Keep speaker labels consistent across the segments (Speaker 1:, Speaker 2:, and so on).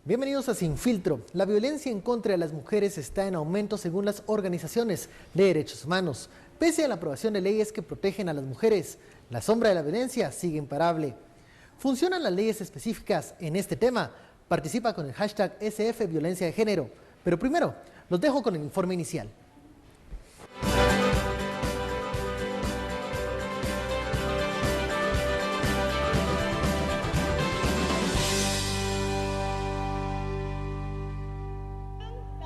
Speaker 1: Bienvenidos a Sin Filtro. La violencia en contra de las mujeres está en aumento según las organizaciones de derechos humanos. Pese a la aprobación de leyes que protegen a las mujeres, la sombra de la violencia sigue imparable. ¿Funcionan las leyes específicas en este tema? Participa con el hashtag SF Violencia de Género. Pero primero, los dejo con el informe inicial.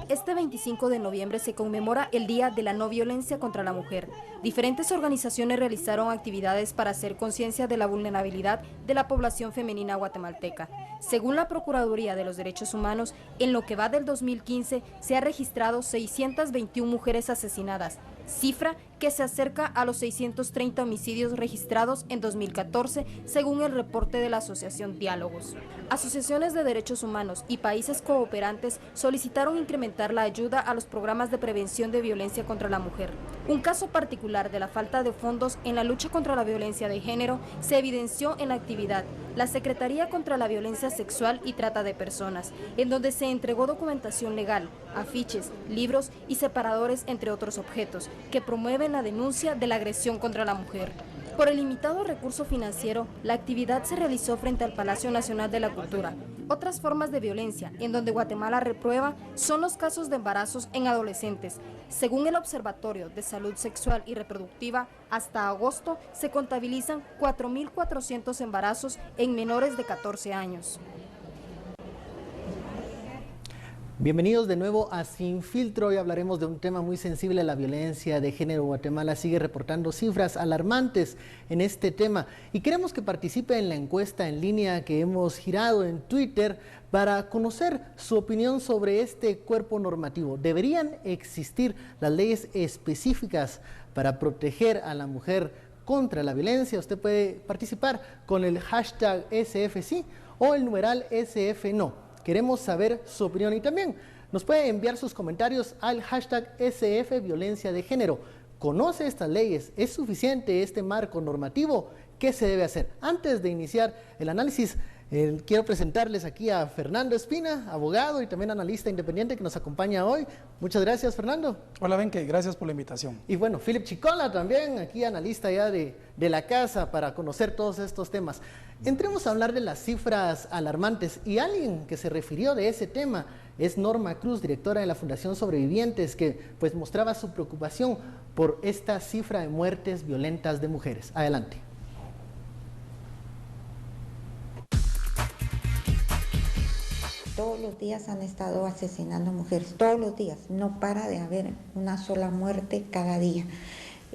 Speaker 2: Este 25 de noviembre se conmemora el Día de la No Violencia contra la Mujer. Diferentes organizaciones realizaron actividades para hacer conciencia de la vulnerabilidad de la población femenina guatemalteca. Según la Procuraduría de los Derechos Humanos, en lo que va del 2015 se ha registrado 621 mujeres asesinadas, cifra que se acerca a los 630 homicidios registrados en 2014, según el reporte de la Asociación Diálogos. Asociaciones de derechos humanos y países cooperantes solicitaron incrementar la ayuda a los programas de prevención de violencia contra la mujer. Un caso particular de la falta de fondos en la lucha contra la violencia de género se evidenció en la actividad la Secretaría contra la Violencia Sexual y Trata de Personas, en donde se entregó documentación legal, afiches, libros y separadores, entre otros objetos, que promueven la denuncia de la agresión contra la mujer. Por el limitado recurso financiero, la actividad se realizó frente al Palacio Nacional de la Cultura. Otras formas de violencia en donde Guatemala reprueba son los casos de embarazos en adolescentes. Según el Observatorio de Salud Sexual y Reproductiva, hasta agosto se contabilizan 4.400 embarazos en menores de 14 años.
Speaker 1: Bienvenidos de nuevo a Sin Filtro. Hoy hablaremos de un tema muy sensible, la violencia de género. Guatemala sigue reportando cifras alarmantes en este tema y queremos que participe en la encuesta en línea que hemos girado en Twitter para conocer su opinión sobre este cuerpo normativo. ¿Deberían existir las leyes específicas para proteger a la mujer contra la violencia? Usted puede participar con el hashtag SFSí o el numeral SFNo. Queremos saber su opinión y también nos puede enviar sus comentarios al hashtag SF Violencia de Género. ¿Conoce estas leyes? ¿Es suficiente este marco normativo? ¿Qué se debe hacer? Antes de iniciar el análisis, quiero presentarles aquí a Fernando Espina, abogado y también analista independiente que nos acompaña hoy. Muchas gracias, Fernando.
Speaker 3: Hola, Benke, gracias por la invitación.
Speaker 1: Y bueno, Philip Chicola también, aquí analista ya de la casa para conocer todos estos temas. Entremos a hablar de las cifras alarmantes y alguien que se refirió de ese tema es Norma Cruz, directora de la Fundación Sobrevivientes, que pues mostraba su preocupación por esta cifra de muertes violentas de mujeres. Adelante.
Speaker 4: Todos los días han estado asesinando mujeres, todos los días, no para de haber una sola muerte cada día.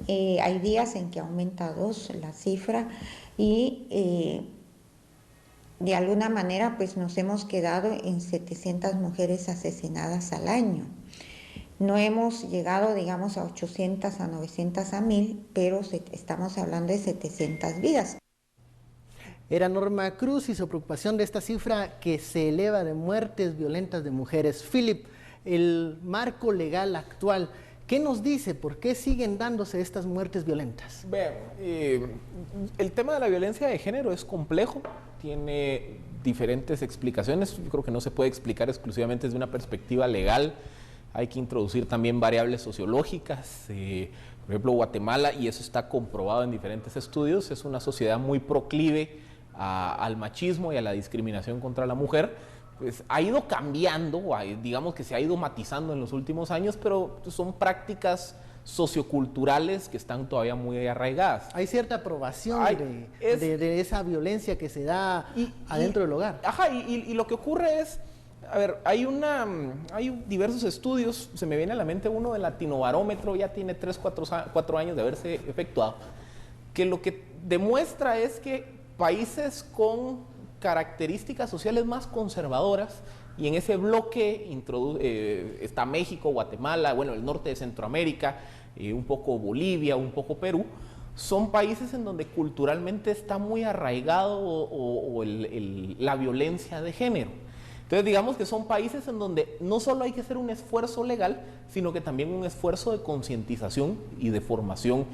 Speaker 4: Hay días en que aumenta 2 la cifra y de alguna manera pues nos hemos quedado en 700 mujeres asesinadas al año. No hemos llegado, digamos, a 800, a 900, a 1000, pero estamos hablando de 700 vidas.
Speaker 1: Era Norma Cruz y su preocupación de esta cifra que se eleva de muertes violentas de mujeres. Philip, el marco legal actual, ¿qué nos dice? ¿Por qué siguen dándose estas muertes violentas?
Speaker 5: El tema de la violencia de género es complejo, tiene diferentes explicaciones. Yo creo que no se puede explicar exclusivamente desde una perspectiva legal. Hay que introducir también variables sociológicas. Por ejemplo, Guatemala, y eso está comprobado en diferentes estudios, es una sociedad muy proclive al machismo y a la discriminación contra la mujer. Pues ha ido cambiando, digamos que se ha ido matizando en los últimos años, pero son prácticas socioculturales que están todavía muy arraigadas.
Speaker 1: Hay cierta aprobación de esa violencia que se da adentro del hogar.
Speaker 5: Ajá, y lo que ocurre es, a ver, hay diversos estudios, se me viene a la mente uno del Latinobarómetro, ya tiene 4 años de haberse efectuado, que lo que demuestra es que países con características sociales más conservadoras, y en ese bloque está México, Guatemala, bueno, el norte de Centroamérica, un poco Bolivia, un poco Perú, son países en donde culturalmente está muy arraigado la violencia de género. Entonces digamos que son países en donde no solo hay que hacer un esfuerzo legal, sino que también un esfuerzo de concientización y de formación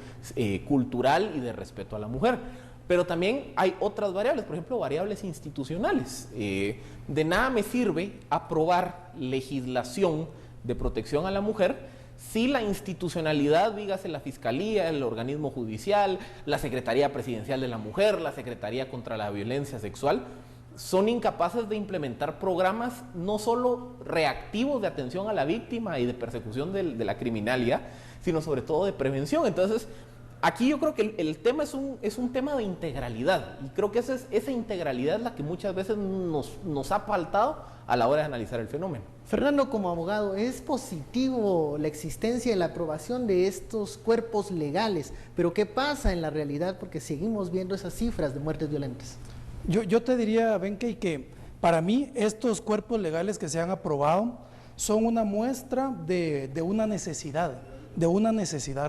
Speaker 5: cultural y de respeto a la mujer. Pero también hay otras variables, por ejemplo, variables institucionales. De nada me sirve aprobar legislación de protección a la mujer si la institucionalidad, dígase la Fiscalía, el organismo judicial, la Secretaría Presidencial de la Mujer, la Secretaría contra la Violencia Sexual, son incapaces de implementar programas no solo reactivos de atención a la víctima y de persecución de la criminalidad, sino sobre todo de prevención. Entonces, aquí yo creo que el tema es un tema de integralidad, y creo que esa integralidad es la que muchas veces nos ha faltado a la hora de analizar el fenómeno.
Speaker 1: Fernando, como abogado, ¿es positivo la existencia y la aprobación de estos cuerpos legales? Pero ¿qué pasa en la realidad? Porque seguimos viendo esas cifras de muertes violentas.
Speaker 3: Yo te diría, Benkei, que para mí estos cuerpos legales que se han aprobado son una muestra de una necesidad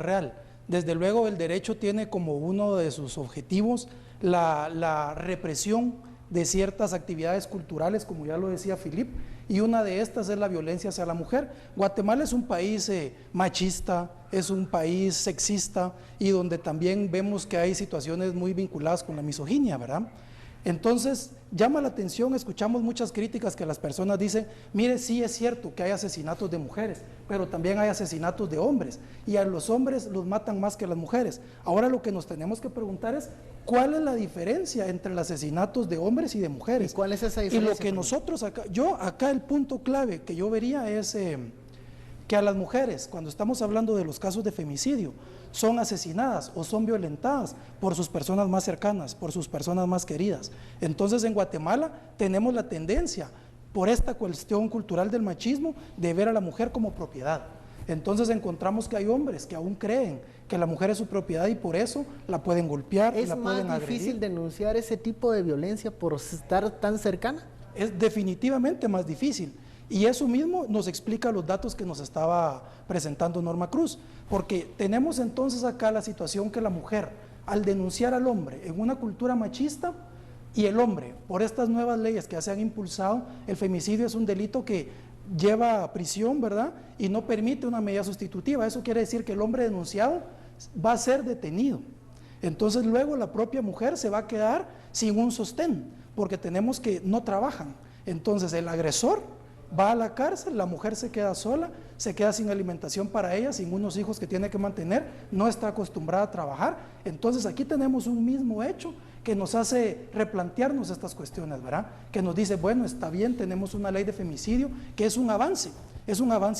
Speaker 3: real. Desde luego el derecho tiene como uno de sus objetivos la represión de ciertas actividades culturales, como ya lo decía Philippe, y una de estas es la violencia hacia la mujer. Guatemala es un país machista, es un país sexista, y donde también vemos que hay situaciones muy vinculadas con la misoginia, ¿verdad? Entonces, llama la atención, escuchamos muchas críticas que las personas dicen, mire, sí es cierto que hay asesinatos de mujeres, pero también hay asesinatos de hombres, y a los hombres los matan más que a las mujeres. Ahora lo que nos tenemos que preguntar es, ¿cuál es la diferencia entre los asesinatos de hombres y de mujeres?
Speaker 1: ¿Y cuál es esa diferencia?
Speaker 3: Y lo que nosotros acá el punto clave que yo vería es que a las mujeres, cuando estamos hablando de los casos de femicidio, son asesinadas o son violentadas por sus personas más cercanas, por sus personas más queridas. Entonces en Guatemala tenemos la tendencia, por esta cuestión cultural del machismo, de ver a la mujer como propiedad. Entonces encontramos que hay hombres que aún creen que la mujer es su propiedad y por eso la pueden golpear, y la pueden agredir.
Speaker 1: ¿Es más difícil denunciar ese tipo de violencia por estar tan cercana?
Speaker 3: Es definitivamente más difícil. Y eso mismo nos explica los datos que nos estaba presentando Norma Cruz, porque tenemos entonces acá la situación que la mujer, al denunciar al hombre en una cultura machista, y el hombre, por estas nuevas leyes que se han impulsado, el femicidio es un delito que lleva a prisión, ¿verdad? Y no permite una medida sustitutiva. Eso quiere decir que el hombre denunciado va a ser detenido. Entonces luego la propia mujer se va a quedar sin un sostén, porque tenemos que no trabajan. Entonces el agresor va a la cárcel, la mujer se queda sola, se queda sin alimentación para ella, sin unos hijos que tiene que mantener, no está acostumbrada a trabajar. Entonces aquí tenemos un mismo hecho que nos hace replantearnos estas cuestiones, ¿verdad? Que nos dice, bueno, está bien, tenemos una ley de femicidio, que es un avance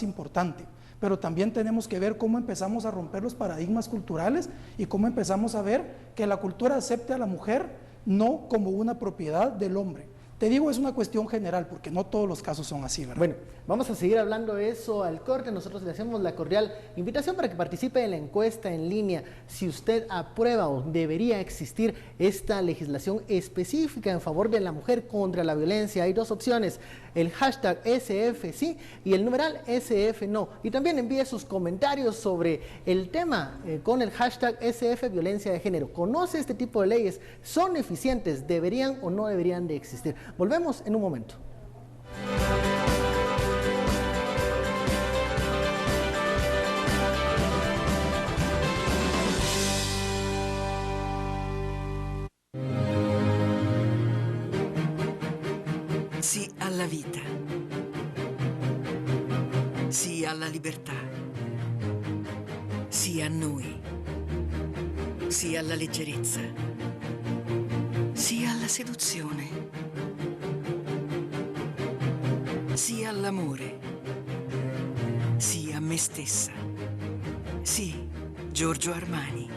Speaker 3: importante, pero también tenemos que ver cómo empezamos a romper los paradigmas culturales y cómo empezamos a ver que la cultura acepte a la mujer no como una propiedad del hombre. Te digo, es una cuestión general, porque no todos los casos son así, ¿verdad?
Speaker 1: Bueno, vamos a seguir hablando de eso al corte. Nosotros le hacemos la cordial invitación para que participe en la encuesta en línea. Si usted aprueba o debería existir esta legislación específica en favor de la mujer contra la violencia, hay dos opciones: el hashtag SF sí y el numeral SF no. Y también envíe sus comentarios sobre el tema con el hashtag SF violencia de género. ¿Conoce este tipo de leyes? ¿Son eficientes? ¿Deberían o no deberían de existir? Volvemos en un momento.
Speaker 6: Sì alla vita. Sì alla libertà. Sì a noi. Sì alla leggerezza. Sì alla seduzione. Sì all'amore. Sì a me stessa. Sì, Giorgio Armani.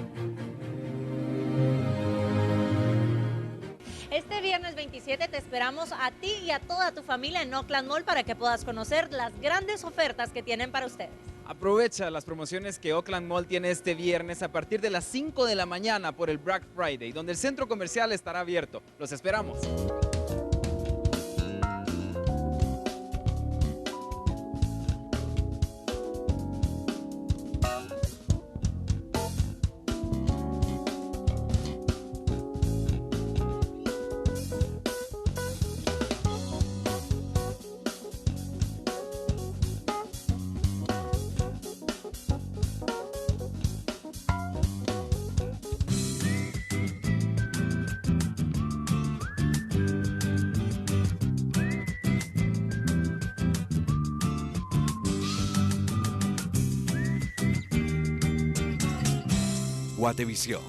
Speaker 7: Este viernes 27 te esperamos a ti y a toda tu familia en Oakland Mall para que puedas conocer las grandes ofertas que tienen para ustedes.
Speaker 8: Aprovecha las promociones que Oakland Mall tiene este viernes a partir de las 5 de la mañana por el Black Friday, donde el centro comercial estará abierto. Los esperamos.
Speaker 9: Guatevisión.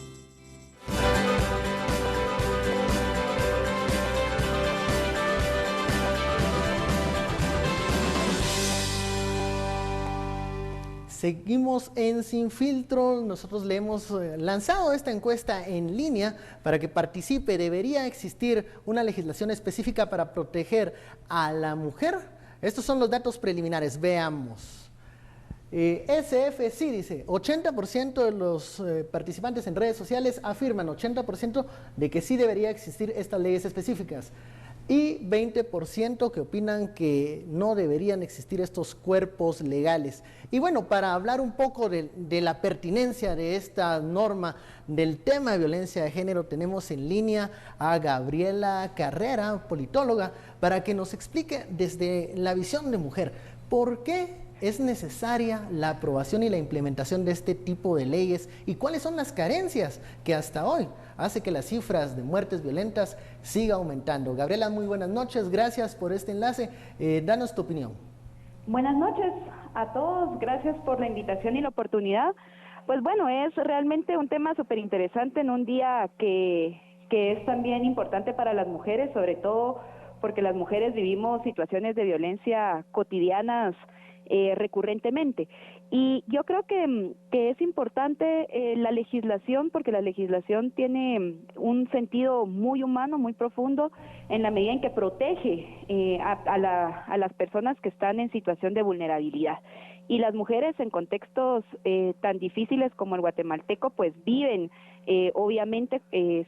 Speaker 1: Seguimos en Sin Filtro. Nosotros le hemos lanzado esta encuesta en línea para que participe. ¿Debería existir una legislación específica para proteger a la mujer? Estos son los datos preliminares. Veamos. SF sí dice, 80% de los participantes en redes sociales afirman, 80% de que sí debería existir estas leyes específicas. Y 20% que opinan que no deberían existir estos cuerpos legales. Y bueno, para hablar un poco de la pertinencia de esta norma del tema de violencia de género, tenemos en línea a Gabriela Carrera, politóloga, para que nos explique desde la visión de mujer, ¿por qué es necesaria la aprobación y la implementación de este tipo de leyes y cuáles son las carencias que hasta hoy hace que las cifras de muertes violentas siga aumentando? Gabriela, muy buenas noches, gracias por este enlace, danos tu opinión.
Speaker 10: Buenas noches a todos, gracias por la invitación y la oportunidad. Pues bueno, es realmente un tema súper interesante en un día que es también importante para las mujeres, sobre todo porque las mujeres vivimos situaciones de violencia cotidianas recurrentemente. Y yo creo que es importante la legislación, porque la legislación tiene un sentido muy humano, muy profundo, en la medida en que protege a las personas que están en situación de vulnerabilidad. Y las mujeres en contextos tan difíciles como el guatemalteco, pues viven obviamente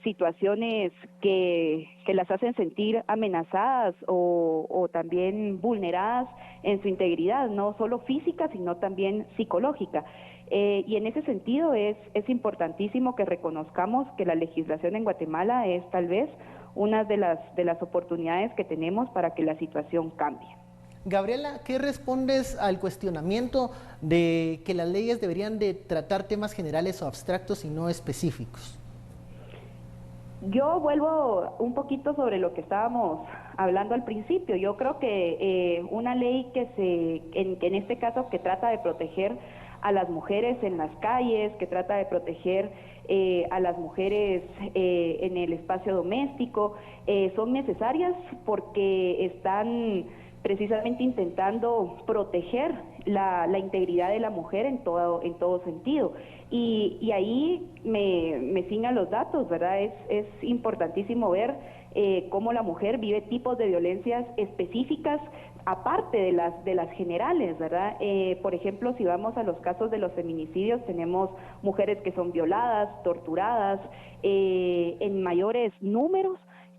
Speaker 10: situaciones que las hacen sentir amenazadas o también vulneradas en su integridad, no solo física, sino también psicológica. Y en ese sentido es importantísimo que reconozcamos que la legislación en Guatemala es tal vez una de las oportunidades que tenemos para que la situación cambie.
Speaker 1: Gabriela, ¿qué respondes al cuestionamiento de que las leyes deberían de tratar temas generales o abstractos y no específicos?
Speaker 10: Yo vuelvo un poquito sobre lo que estábamos hablando al principio. Yo creo que una ley en este caso que trata de proteger a las mujeres en las calles, que trata de proteger a las mujeres en el espacio doméstico, son necesarias porque están precisamente intentando proteger la integridad de la mujer en todo sentido. Y ahí me ciñan los datos, ¿verdad? Es importantísimo ver cómo la mujer vive tipos de violencias específicas aparte de las generales, ¿verdad? Por ejemplo, si vamos a los casos de los feminicidios, tenemos mujeres que son violadas, torturadas, en mayores números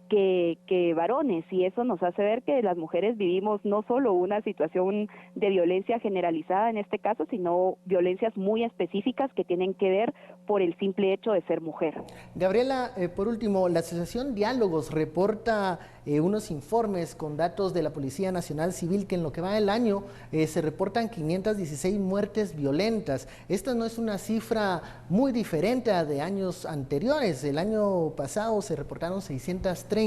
Speaker 10: que varones, y eso nos hace ver que las mujeres vivimos no solo una situación de violencia generalizada en este caso, sino violencias muy específicas que tienen que ver por el simple hecho de ser mujer.
Speaker 1: Gabriela, por último, la Asociación Diálogos reporta unos informes con datos de la Policía Nacional Civil que en lo que va del año se reportan 516 muertes violentas. Esta no es una cifra muy diferente a de años anteriores. El año pasado se reportaron 630.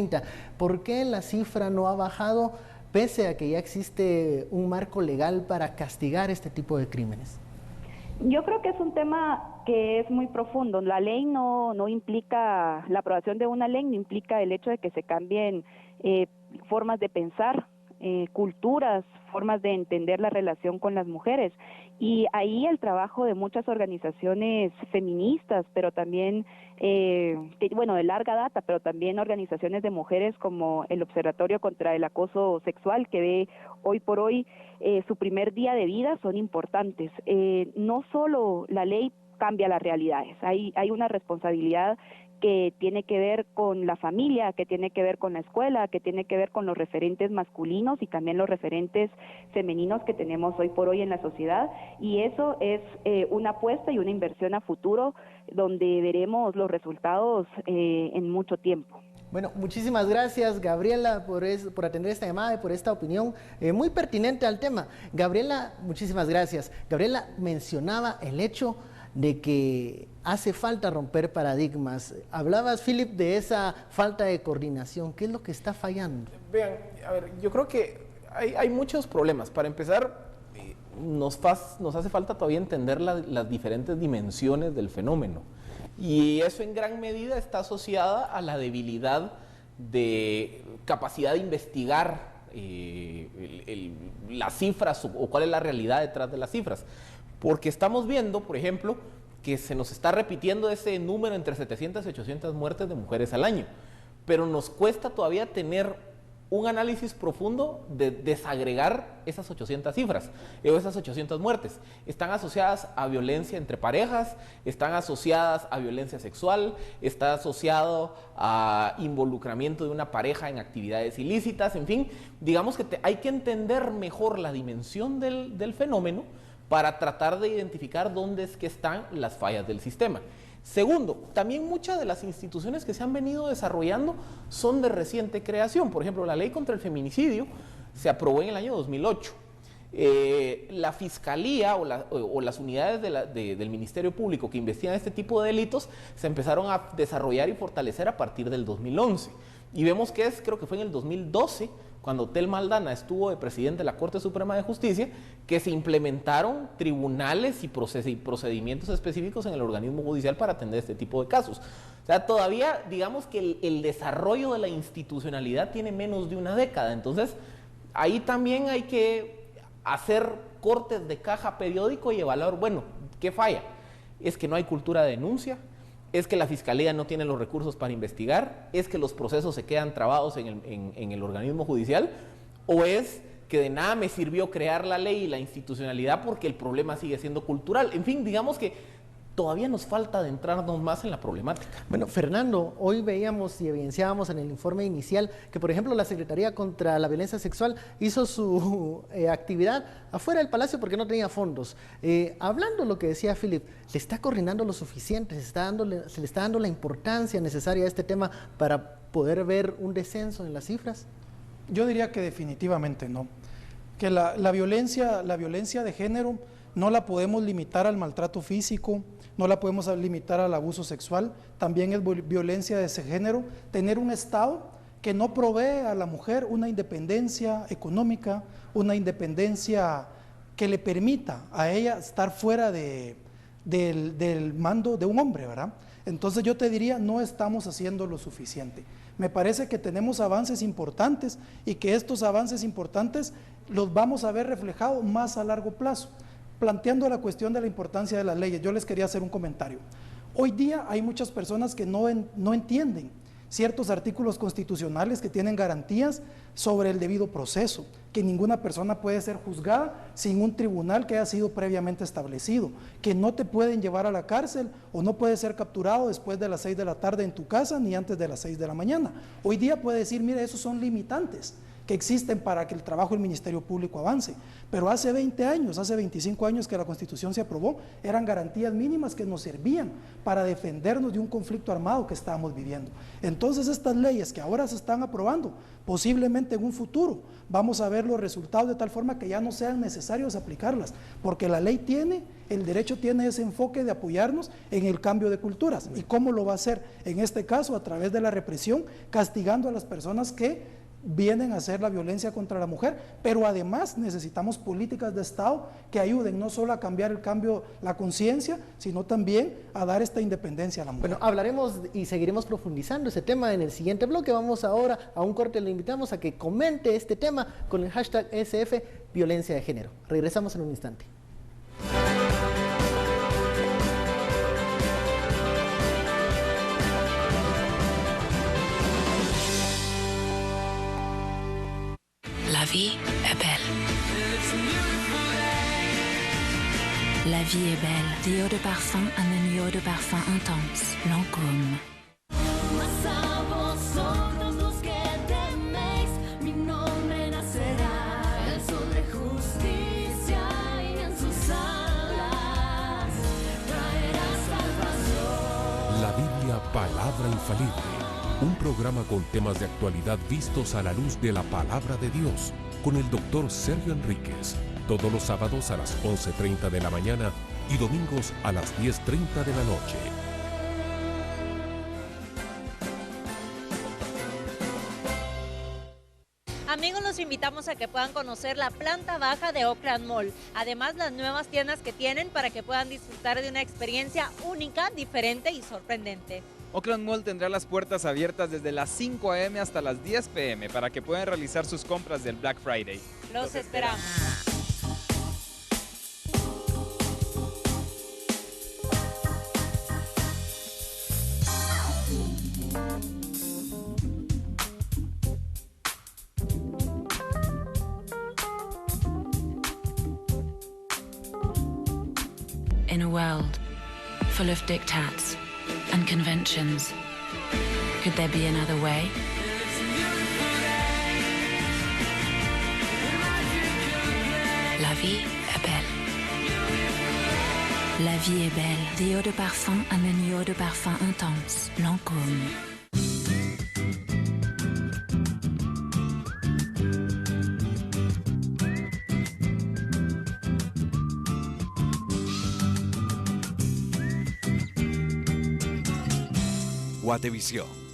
Speaker 1: ¿Por qué la cifra no ha bajado pese a que ya existe un marco legal para castigar este tipo de crímenes?
Speaker 10: Yo creo que es un tema que es muy profundo. La ley no implica, la aprobación de una ley no implica el hecho de que se cambien formas de pensar, culturas, formas de entender la relación con las mujeres. Y ahí el trabajo de muchas organizaciones feministas, pero también, de larga data, pero también organizaciones de mujeres como el Observatorio contra el Acoso Sexual, que ve hoy por hoy su primer día de vida, son importantes. No solo la ley cambia las realidades, hay una responsabilidad que tiene que ver con la familia, que tiene que ver con la escuela, que tiene que ver con los referentes masculinos y también los referentes femeninos que tenemos hoy por hoy en la sociedad, y eso es una apuesta y una inversión a futuro donde veremos los resultados en mucho tiempo.
Speaker 1: Bueno, muchísimas gracias, Gabriela, por atender esta llamada y por esta opinión muy pertinente al tema. Gabriela, muchísimas gracias. Gabriela mencionaba el hecho de que hace falta romper paradigmas. Hablabas, Philip, de esa falta de coordinación. ¿Qué es lo que está fallando?
Speaker 5: Vean, a ver, yo creo que hay muchos problemas. Para empezar, nos hace falta todavía entender las diferentes dimensiones del fenómeno. Y eso en gran medida está asociada a la debilidad de capacidad de investigar las cifras o cuál es la realidad detrás de las cifras. Porque estamos viendo, por ejemplo, que se nos está repitiendo ese número entre 700 y 800 muertes de mujeres al año, pero nos cuesta todavía tener un análisis profundo de desagregar esas 800 cifras, o esas 800 muertes. Están asociadas a violencia entre parejas, están asociadas a violencia sexual, está asociado a involucramiento de una pareja en actividades ilícitas, en fin, digamos que hay que entender mejor la dimensión del fenómeno para tratar de identificar dónde es que están las fallas del sistema. Segundo, también muchas de las instituciones que se han venido desarrollando son de reciente creación. Por ejemplo, la ley contra el feminicidio se aprobó en el año 2008. La Fiscalía o las unidades del Ministerio Público que investigan este tipo de delitos se empezaron a desarrollar y fortalecer a partir del 2011. Y vemos que creo que fue en el 2012, cuando Telma Aldana estuvo de presidente de la Corte Suprema de Justicia, que se implementaron tribunales y procedimientos específicos en el organismo judicial para atender este tipo de casos. O sea, todavía digamos que el desarrollo de la institucionalidad tiene menos de una década, entonces ahí también hay que hacer cortes de caja periódico y evaluar, bueno, ¿qué falla? Es que no hay cultura de denuncia, es que la Fiscalía no tiene los recursos para investigar, es que los procesos se quedan trabados en el organismo judicial, o es que de nada me sirvió crear la ley y la institucionalidad porque el problema sigue siendo cultural. En fin, digamos que todavía nos falta adentrarnos más en la problemática.
Speaker 1: Bueno, Fernando, hoy veíamos y evidenciábamos en el informe inicial que, por ejemplo, la Secretaría contra la Violencia Sexual hizo su actividad afuera del Palacio porque no tenía fondos. Hablando lo que decía Philip, ¿le está coordinando lo suficiente? ¿Se le está dando la importancia necesaria a este tema para poder ver un descenso en las cifras?
Speaker 3: Yo diría que definitivamente no. Que la violencia de género no la podemos limitar al maltrato físico, no la podemos limitar al abuso sexual, también es violencia de ese género. Tener un Estado que no provee a la mujer una independencia económica, una independencia que le permita a ella estar fuera del mando de un hombre, ¿verdad? Entonces yo te diría, no estamos haciendo lo suficiente. Me parece que tenemos avances importantes y que estos avances importantes los vamos a ver reflejados más a largo plazo. Planteando la cuestión de la importancia de las leyes, yo les quería hacer un comentario. Hoy día hay muchas personas que no entienden ciertos artículos constitucionales que tienen garantías sobre el debido proceso, que ninguna persona puede ser juzgada sin un tribunal que haya sido previamente establecido, que no te pueden llevar a la cárcel o no puedes ser capturado después de las 6 de la tarde en tu casa ni antes de las 6 de la mañana. Hoy día puede decir, mire, esos son limitantes que existen para que el trabajo del Ministerio Público avance, pero hace 20 años, hace 25 años que la Constitución se aprobó, eran garantías mínimas que nos servían para defendernos de un conflicto armado que estábamos viviendo. Entonces estas leyes que ahora se están aprobando, posiblemente en un futuro vamos a ver los resultados de tal forma que ya no sean necesarios aplicarlas, porque la ley el derecho tiene ese enfoque de apoyarnos en el cambio de culturas. ¿Y cómo lo va a hacer? En este caso, a través de la represión, castigando a las personas que vienen a hacer la violencia contra la mujer, pero además necesitamos políticas de Estado que ayuden no solo a cambiar la conciencia, sino también a dar esta independencia a la mujer.
Speaker 1: Bueno, hablaremos y seguiremos profundizando ese tema en el siguiente bloque. Vamos ahora a un corte, le invitamos a que comente este tema con el hashtag SF Violencia de Género. Regresamos en un instante.
Speaker 9: La vie est belle. La vie est belle. Des eaux de parfum à une eau de parfum intense. Lancôme.
Speaker 11: La Biblia, palabra infalible. Un programa con temas de actualidad vistos a la luz de la palabra de Dios, con el doctor Sergio Enríquez, todos los sábados a las 11:30 de la mañana y domingos a las 10:30 de la noche.
Speaker 7: Amigos, los invitamos a que puedan conocer la planta baja de Oakland Mall. Además, las nuevas tiendas que tienen para que puedan disfrutar de una experiencia única, diferente y sorprendente.
Speaker 8: Oakland Mall tendrá las puertas abiertas desde las 5 a.m. hasta las 10 p.m. para que puedan realizar sus compras del Black Friday.
Speaker 7: Los esperamos.
Speaker 9: In a world full of diktats and conventions, could there be another way? La vie est belle. La vie est belle. The eau de parfum amène une eau de parfum intense, Lancôme.
Speaker 12: Guatevisión.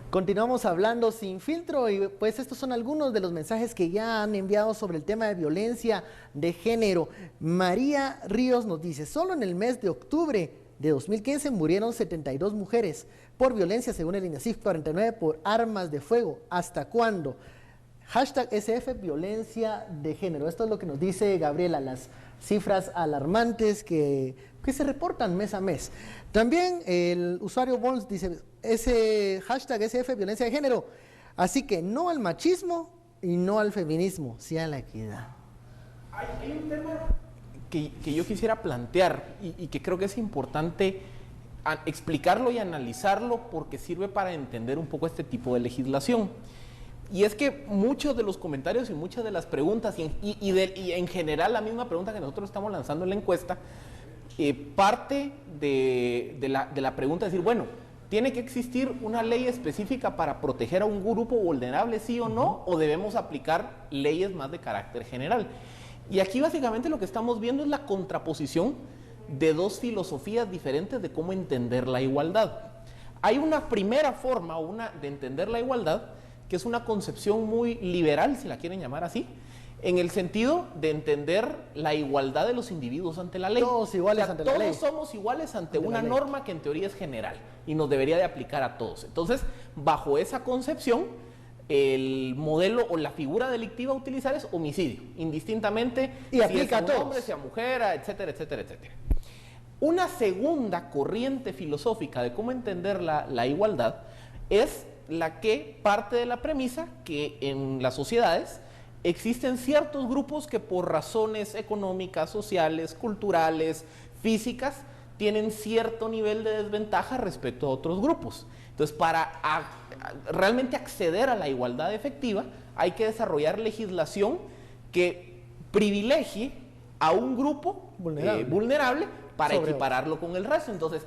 Speaker 1: Continuamos hablando sin filtro y pues estos son algunos de los mensajes que ya han enviado sobre el tema de violencia de género. María Ríos nos dice, solo en el mes de octubre de 2015 murieron 72 mujeres por violencia según el INECIF, 49 por armas de fuego. ¿Hasta cuándo? Hashtag SF violencia de género. Esto es lo que nos dice Gabriela, las cifras alarmantes que se reportan mes a mes. También el usuario Bones dice, ese hashtag SF violencia de género, así que no al machismo y no al feminismo, sí a la equidad.
Speaker 5: Hay un tema que yo quisiera plantear y que creo que es importante explicarlo y analizarlo porque sirve para entender un poco este tipo de legislación. Y es que muchos de los comentarios y muchas de las preguntas y en general la misma pregunta que nosotros estamos lanzando en la encuesta parte de la pregunta de decir, bueno, ¿tiene que existir una ley específica para proteger a un grupo vulnerable, sí o no? ¿O debemos aplicar leyes más de carácter general? Y aquí básicamente lo que estamos viendo es la contraposición de dos filosofías diferentes de cómo entender la igualdad. Hay una primera forma de entender la igualdad que es una concepción muy liberal, si la quieren llamar así, en el sentido de entender la igualdad de los individuos ante la ley.
Speaker 1: Todos iguales ante la ley.
Speaker 5: Todos somos iguales ante una norma que en teoría es general y nos debería de aplicar a todos. Entonces, bajo esa concepción, el modelo o la figura delictiva a utilizar es homicidio, indistintamente
Speaker 1: y aplica
Speaker 5: si es
Speaker 1: a todos.
Speaker 5: hombre, sea mujer, etcétera, etcétera, etcétera. Una segunda corriente filosófica de cómo entender la igualdad es la que parte de la premisa que en las sociedades existen ciertos grupos que por razones económicas, sociales, culturales, físicas, tienen cierto nivel de desventaja respecto a otros grupos. Entonces, para realmente acceder a la igualdad efectiva, hay que desarrollar legislación que privilegie a un grupo vulnerable para equipararlo con el resto. Entonces,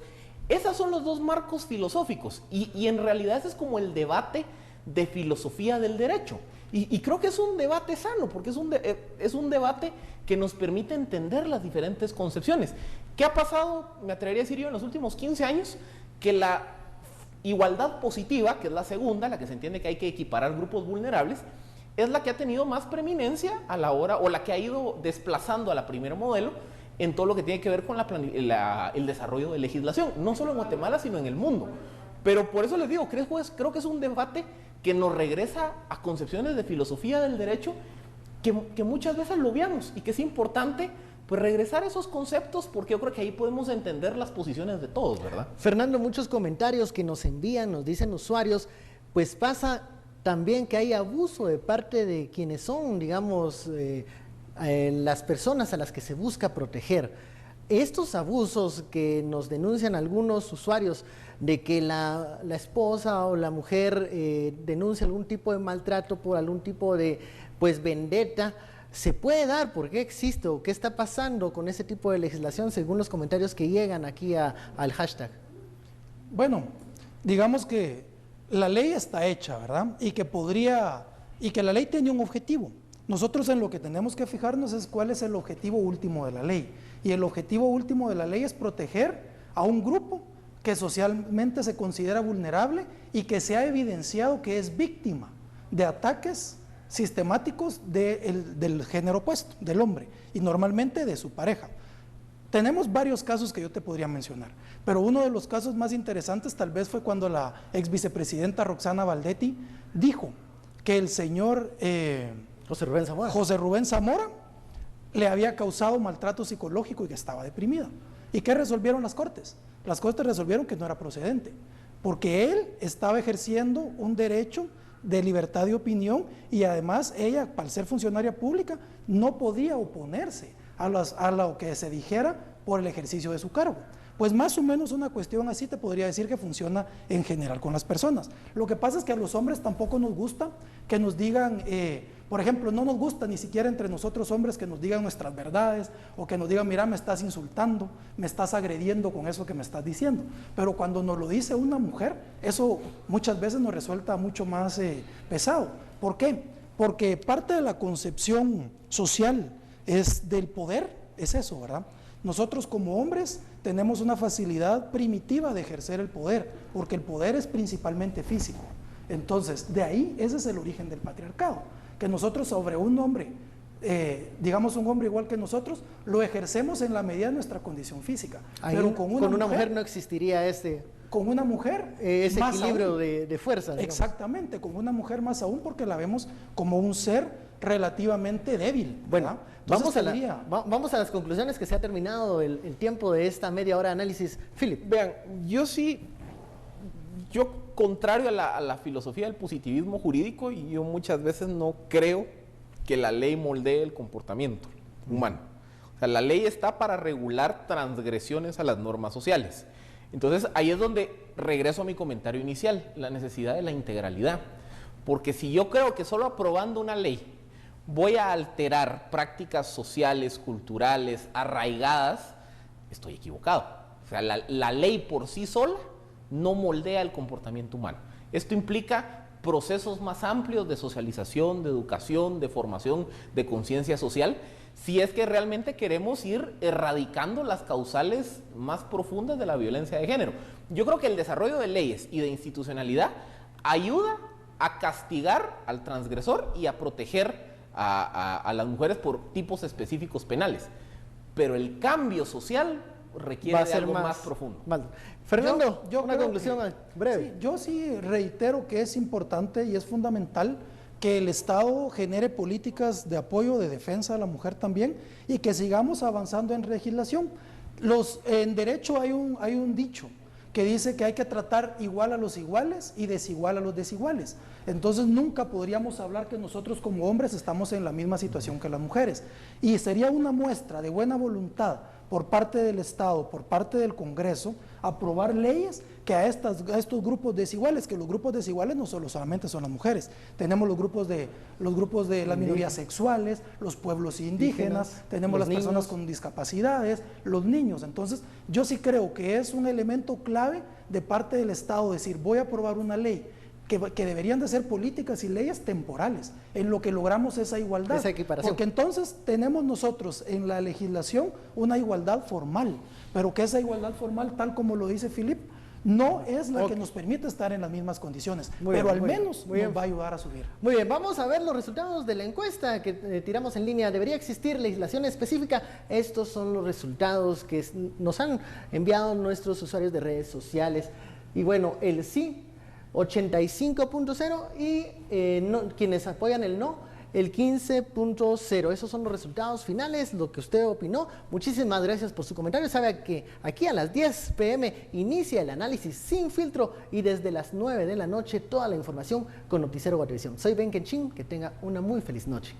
Speaker 5: esos son los dos marcos filosóficos y en realidad ese es como el debate de filosofía del derecho. Y creo que es un debate sano, porque es un debate que nos permite entender las diferentes concepciones. ¿Qué ha pasado, me atrevería a decir yo, en los últimos 15 años? Que la igualdad positiva, que es la segunda, la que se entiende que hay que equiparar grupos vulnerables, es la que ha tenido más preeminencia a la hora, o la que ha ido desplazando a la primer modelo en todo lo que tiene que ver con el desarrollo de legislación, no solo en Guatemala, sino en el mundo. Pero por eso les digo, creo que es un debate que nos regresa a concepciones de filosofía del derecho que muchas veces lo obviamos y que es importante pues regresar a esos conceptos porque yo creo que ahí podemos entender las posiciones de todos, ¿verdad?
Speaker 1: Fernando, muchos comentarios que nos envían, nos dicen usuarios, pues pasa también que hay abuso de parte de quienes son, digamos, las personas a las que se busca proteger. Estos abusos que nos denuncian algunos usuarios de que la esposa o la mujer denuncia algún tipo de maltrato por algún tipo de vendetta, ¿Se puede dar? ¿Por qué existe? ¿O qué está pasando con ese tipo de legislación según los comentarios que llegan aquí al hashtag?
Speaker 3: Bueno, digamos que la ley está hecha, ¿verdad? Y que la ley tiene un objetivo. Nosotros en lo que tenemos que fijarnos es cuál es el objetivo último de la ley. Y el objetivo último de la ley es proteger a un grupo que socialmente se considera vulnerable y que se ha evidenciado que es víctima de ataques sistemáticos del género opuesto, del hombre, y normalmente de su pareja. Tenemos varios casos que yo te podría mencionar, pero uno de los casos más interesantes tal vez fue cuando la ex vicepresidenta Roxana Valdetti dijo que el señor José Rubén Zamora le había causado maltrato psicológico y que estaba deprimida. ¿Y qué resolvieron las Cortes? Las Cortes resolvieron que no era procedente, porque él estaba ejerciendo un derecho de libertad de opinión y además ella, al ser funcionaria pública, no podía oponerse a lo que se dijera por el ejercicio de su cargo. Pues más o menos una cuestión así te podría decir que funciona en general con las personas. Lo que pasa es que a los hombres tampoco nos gusta que nos digan, por ejemplo, no nos gusta ni siquiera entre nosotros hombres que nos digan nuestras verdades o que nos digan, mira, me estás insultando, me estás agrediendo con eso que me estás diciendo. Pero cuando nos lo dice una mujer, eso muchas veces nos resulta mucho más pesado. ¿Por qué? Porque parte de la concepción social es del poder, es eso, ¿verdad? Nosotros como hombres tenemos una facilidad primitiva de ejercer el poder, porque el poder es principalmente físico. Entonces, de ahí, ese es el origen del patriarcado, que nosotros sobre un hombre, digamos un hombre igual que nosotros, lo ejercemos en la medida de nuestra condición física.
Speaker 1: Ahí,
Speaker 3: pero
Speaker 1: con una mujer no existiría
Speaker 3: con una mujer
Speaker 1: ese equilibrio de fuerza. Digamos.
Speaker 3: Exactamente, con una mujer más aún, porque la vemos como un ser relativamente débil.
Speaker 1: Bueno, vamos a las conclusiones, que se ha terminado el tiempo de esta media hora de análisis. Philip.
Speaker 5: Vean, yo contrario a la filosofía del positivismo jurídico, y yo muchas veces no creo que la ley moldee el comportamiento humano. O sea, la ley está para regular transgresiones a las normas sociales. Entonces, ahí es donde regreso a mi comentario inicial, la necesidad de la integralidad. Porque si yo creo que solo aprobando una ley voy a alterar prácticas sociales, culturales, arraigadas, estoy equivocado. O sea, la ley por sí sola no moldea el comportamiento humano. Esto implica procesos más amplios de socialización, de educación, de formación, de conciencia social, si es que realmente queremos ir erradicando las causales más profundas de la violencia de género. Yo creo que el desarrollo de leyes y de institucionalidad ayuda a castigar al transgresor y a proteger a las mujeres por tipos específicos penales, pero el cambio social requiere de algo más profundo.
Speaker 1: Fernando, una conclusión breve.
Speaker 3: Sí, yo sí reitero que es importante y es fundamental que el Estado genere políticas de apoyo, de defensa de la mujer también, y que sigamos avanzando en legislación. En derecho hay un dicho que dice que hay que tratar igual a los iguales y desigual a los desiguales. Entonces nunca podríamos hablar que nosotros como hombres estamos en la misma situación que las mujeres. Y sería una muestra de buena voluntad por parte del Estado, por parte del Congreso, aprobar leyes que a estos grupos desiguales, que los grupos desiguales no solamente son las mujeres, tenemos los grupos de las minorías sexuales, los pueblos indígenas, tenemos las personas con discapacidades, los niños. Entonces yo sí creo que es un elemento clave de parte del Estado decir, voy a aprobar una ley que deberían de ser políticas y leyes temporales, en lo que logramos esa igualdad.
Speaker 1: Esa equiparación.
Speaker 3: Porque entonces tenemos nosotros en la legislación una igualdad formal, pero que esa igualdad formal, tal como lo dice Philip, no es la que nos permite estar en las mismas condiciones, pero al menos nos va a ayudar a subir.
Speaker 1: Muy bien, vamos a ver los resultados de la encuesta que tiramos en línea. ¿Debería existir legislación específica? Estos son los resultados que nos han enviado nuestros usuarios de redes sociales. Y bueno, el sí, 85.0 y quienes apoyan el no, el 15.0. Esos son los resultados finales, lo que usted opinó. Muchísimas gracias por su comentario. Sabe que aquí a las 10 p.m. inicia el análisis sin filtro y desde las 9 de la noche toda la información con Noticiero Guatevisión. Soy Ben Kenchin, que tenga una muy feliz noche.